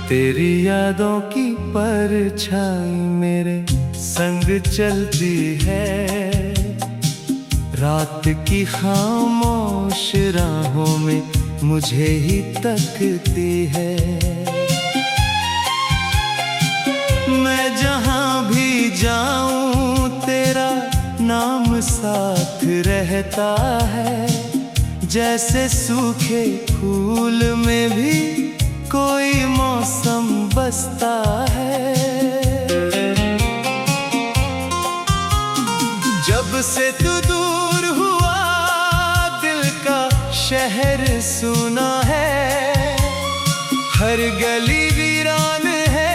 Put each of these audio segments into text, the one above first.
तेरी यादों की परछाई मेरे संग चलती है, रात की खामोश राहों में मुझे ही तकती है। मैं जहां भी जाऊं तेरा नाम साथ रहता है, जैसे सूखे फूल में भी कोई मौसम बसता है। जब से तू दूर हुआ दिल का शहर सुना है, हर गली वीरान है,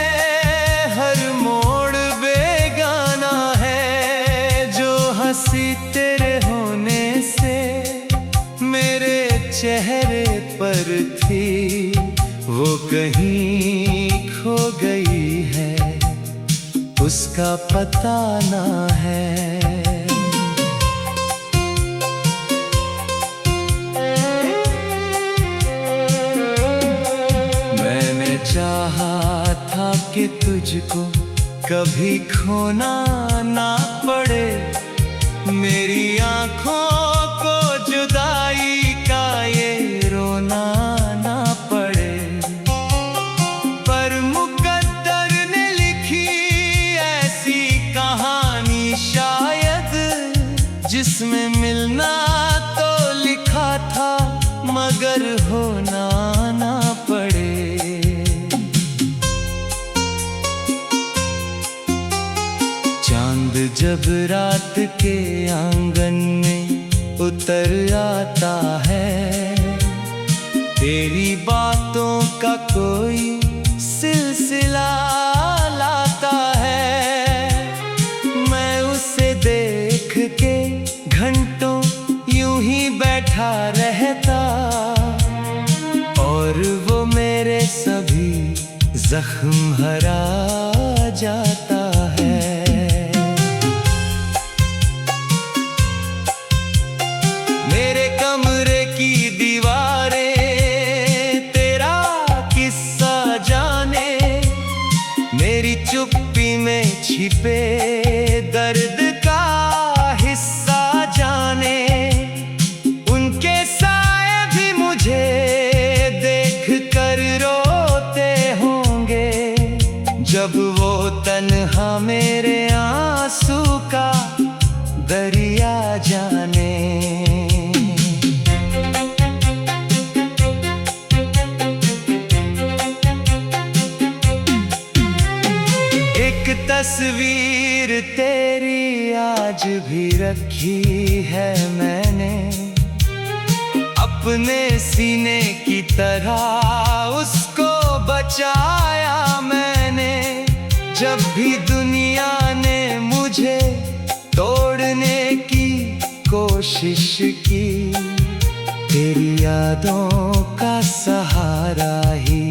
हर मोड़ बेगाना है। जो हंसी तेरे होने से मेरे चेहरे पर थी, वो कहीं खो गई है, उसका पता ना है। मैंने चाहा था कि तुझको कभी खोना ना पड़े, मेरी आंखों को जुदाई का ये रोना ना पड़े। पर मुकद्दर ने लिखी ऐसी कहानी शायद, जिसमें मिलना तो लिखा था मगर होना ना पड़े। चांद जब रात के आंगन में उतर आता है, तेरी बातों का कोई सिलसिला लाता है। मैं उसे देख के घंटों यूं ही बैठा रहता, और वो मेरे सभी जख्म हरा जाता है। मेरे कमरे की दीवारें तेरा किस्सा जाने, मेरी चुप्पी में छिपे दर्द का हिस्सा जाने। उनके साए भी मुझे देख कर रोते होंगे, जब वो तन्हा मेरे आंसू का दरिया जाने। एक तस्वीर तेरी आज भी रखी है मैंने, अपने सीने की तरह उसको बचाया मैंने। जब भी दुनिया ने मुझे तोड़ने की कोशिश की, तेरी यादों का सहारा ही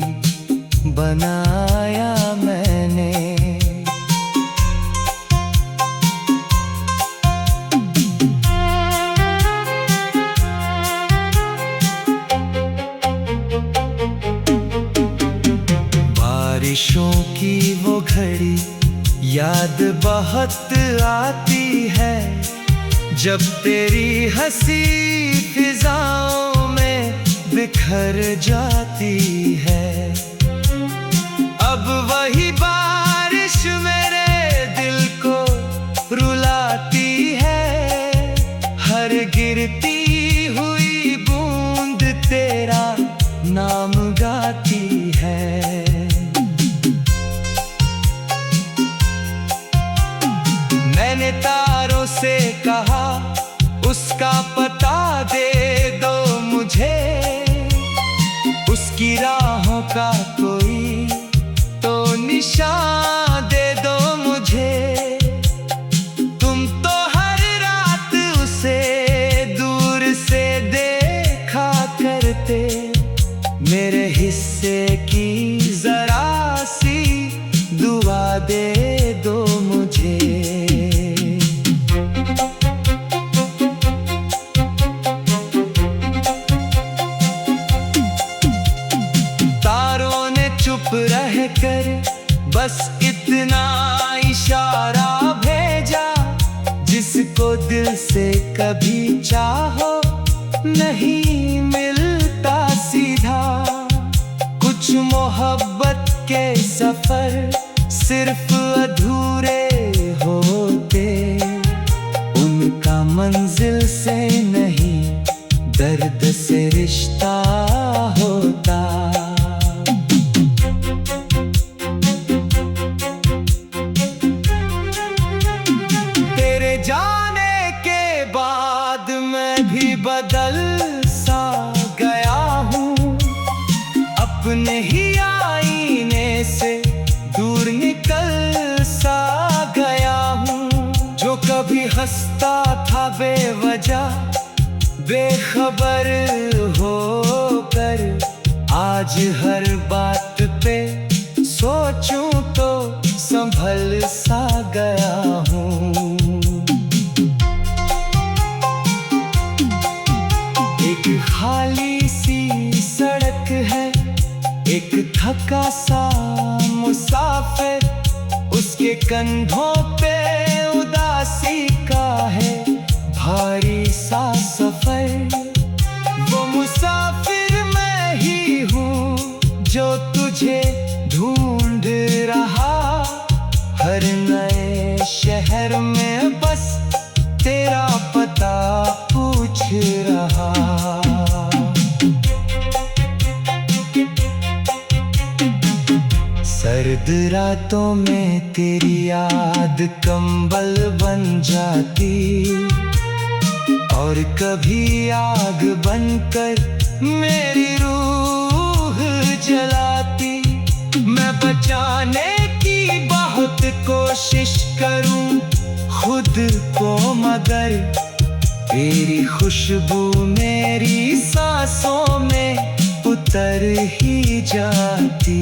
बनाया मैंने। बारिशों की वो घड़ी याद बहुत आती है, जब तेरी हंसी फिजाओं में बिखर जाती है। अब वही बारिश मेरे दिल को रुलाती है, हर गिरती हुई बूंद तेरा नाम गाती है। मैंने तारों से कहा उसका पता दे दो मुझे, उसकी राहों का कोई तो निशान दे दो मुझे। तुम तो हर रात उसे दूर से कभी चाहो नहीं मिलता सीधा। कुछ मोहब्बत के सफर सिर्फ अधूरे होते, उनका मंजिल से नहीं दर्द से रिश्ता होता। तेरे जाने के बाद मैं भी बदल सा गया हूँ, अपने ही आईने से दूर निकल सा गया हूँ। जो कभी हंसता था बेवजह बेखबर होकर, आज हर बात पे सोचूं तो संभल सा गया हूँ। एक खाली सी सड़क है, एक थका सा मुसाफिर, उसके कंधों पे उदासी का है भारी सा सफर। वो मुसाफिर मैं ही हूँ जो तुझे ढूंढ रहा, हर नए शहर में बस तेरा पता पूछ रहा। सर्द रातों में तेरी याद कंबल बन जाती, और कभी आग बनकर मेरी रूह जलाती। मैं बचाने की बहुत कोशिश करूं खुद को, मगर तेरी खुशबू मेरी सांसों में उतर ही जाती।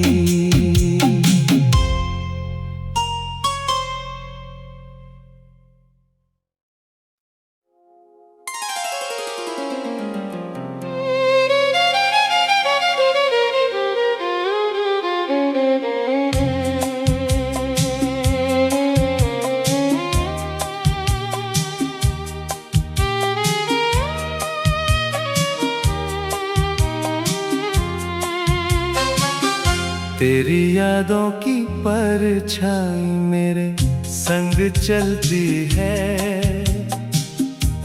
तेरी यादों की परछाई मेरे संग चलती है,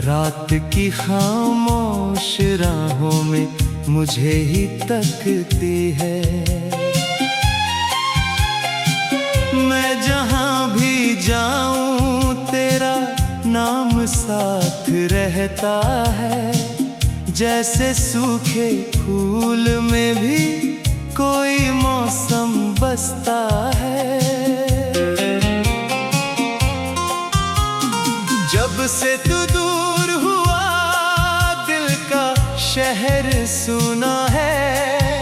रात की खामोश राहों में मुझे ही तकती है। मैं जहां भी जाऊं तेरा नाम साथ रहता है, जैसे सूखे फूल में भी कोई मौसम बसता है। जब से तू दूर हुआ दिल का शहर सुना है,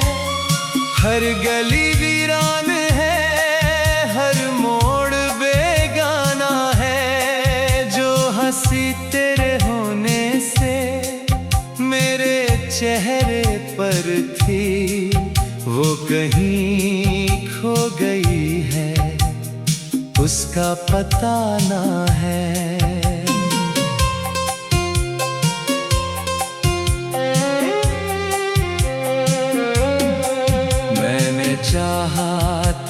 हर गली वीरान है, हर मोड़ बेगाना है। जो हंसी तेरे होने से मेरे चेहरे पर थी, वो कहीं खो गई है, उसका पता ना है। मैंने चाहा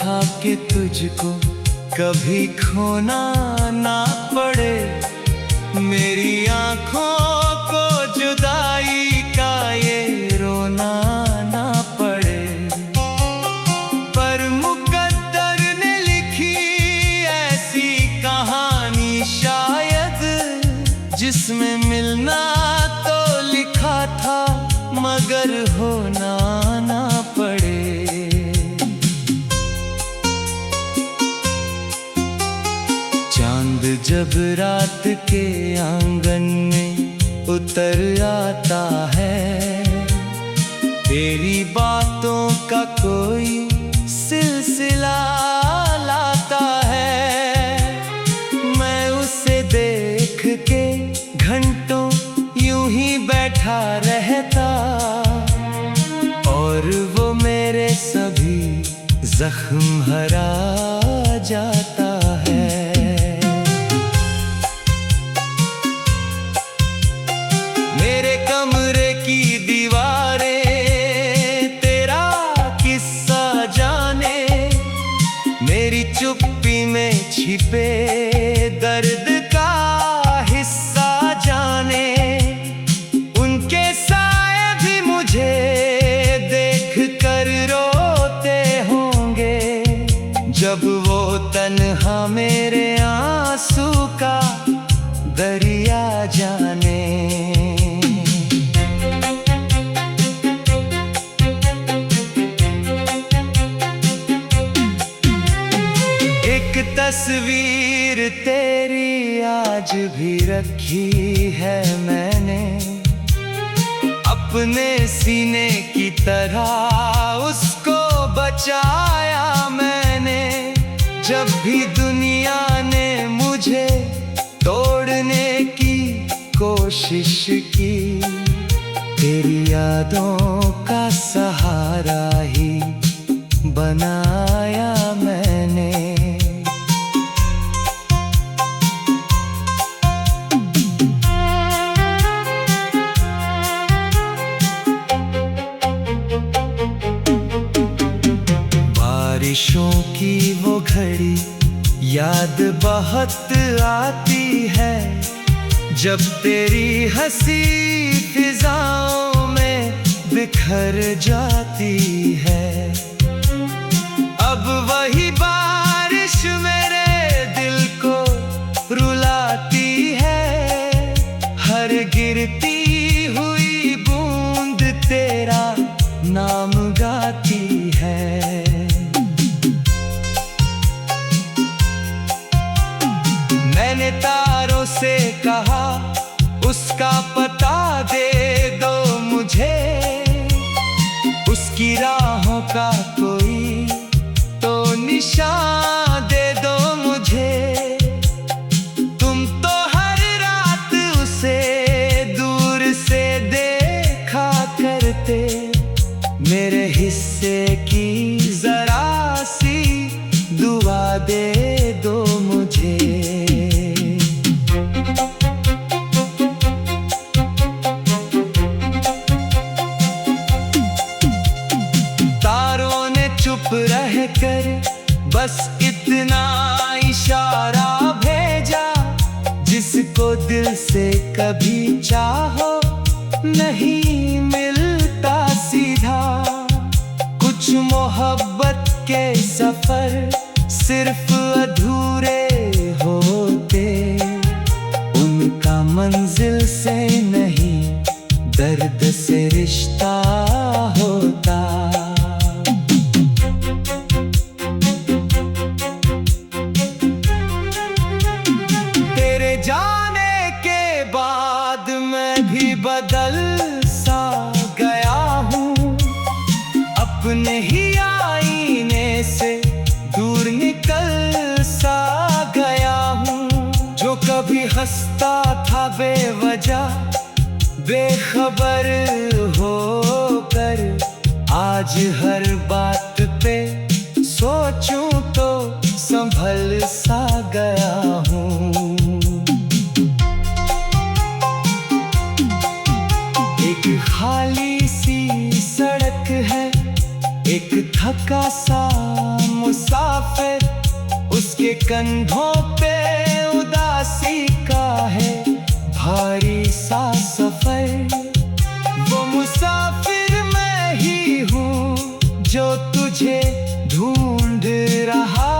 था कि तुझको कभी खोना ना पड़े, मेरी आंखों को जुदाई का ये रोना ना पड़े। पर मुकद्दर ने लिखी ऐसी कहानी शायद, जिसमें मिलना तो लिखा था मगर होना ना पड़े। चांद जब रात के आंगन में उतर आता है, तेरी बातों का कोई सिलसिला लाता है। मैं उसे देख के घंटों यूं ही बैठा रहता, और वो मेरे सभी जख्म हरा जाता है। पे दर्द का हिस्सा जाने, उनके साए भी मुझे देख कर रोते होंगे, जब वो तन्हा मेरे आंसू का दरिया जाने। एक तस्वीर तेरी आज भी रखी है मैंने, अपने सीने की तरह उसको बचाया मैंने। जब भी दुनिया ने मुझे तोड़ने की कोशिश की, तेरी यादों का सहारा ही बनाया मैंने। बारिशों की वो घड़ी याद बहुत आती है, जब तेरी हंसी फिजाओं में बिखर जाती है। अब वही बारिश मेरे दिल को रुलाती है, हर गिरती हुई बूंद तेरा नाम गाती है। मैंने तारों से कहा उसका पता दे दो मुझे, उसकी राहों का कोई तो निशान दे दो मुझे। तुम तो हर रात उसे दूर से देखा करते, मेरे हिस्से की जरा सी दुआ दे दो मुझे। चुप रह कर बस इतना इशारा भेजा, जिसको दिल से कभी चाहो नहीं मिलता सीधा। कुछ मोहब्बत के सफर सिर्फ अधूरे होते, उनका मंजिल से नहीं दर्द से रिश्ता होता। बदल सा गया हूँ, अपने ही आईने से दूर निकल सा गया हूँ। जो कभी हंसता था बेवजह बेखबर होकर, आज हर बात पे सोचूं तो संभल सा गया हूँ। एक खाली सी सड़क है, एक थका सा मुसाफिर, उसके कंधों पे उदासी का है भारी सा सफर। वो मुसाफिर मैं ही हूँ जो तुझे ढूंढ रहा,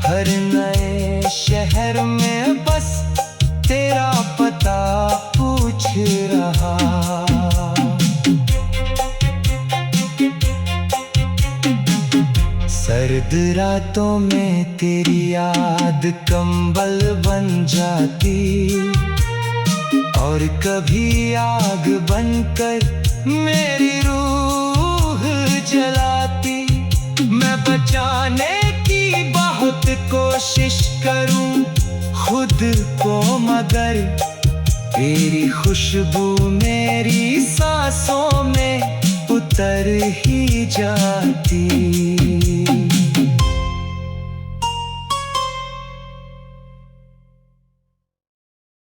हर नए शहर में बस तेरा पता पूछ रहा। सर्द रातों में तेरी याद कंबल बन जाती, और कभी आग बनकर मेरी रूह जलाती। मैं बचाने की बहुत कोशिश करूं खुद को, मगर तेरी खुशबू मेरी सांसों में उतर ही जाती।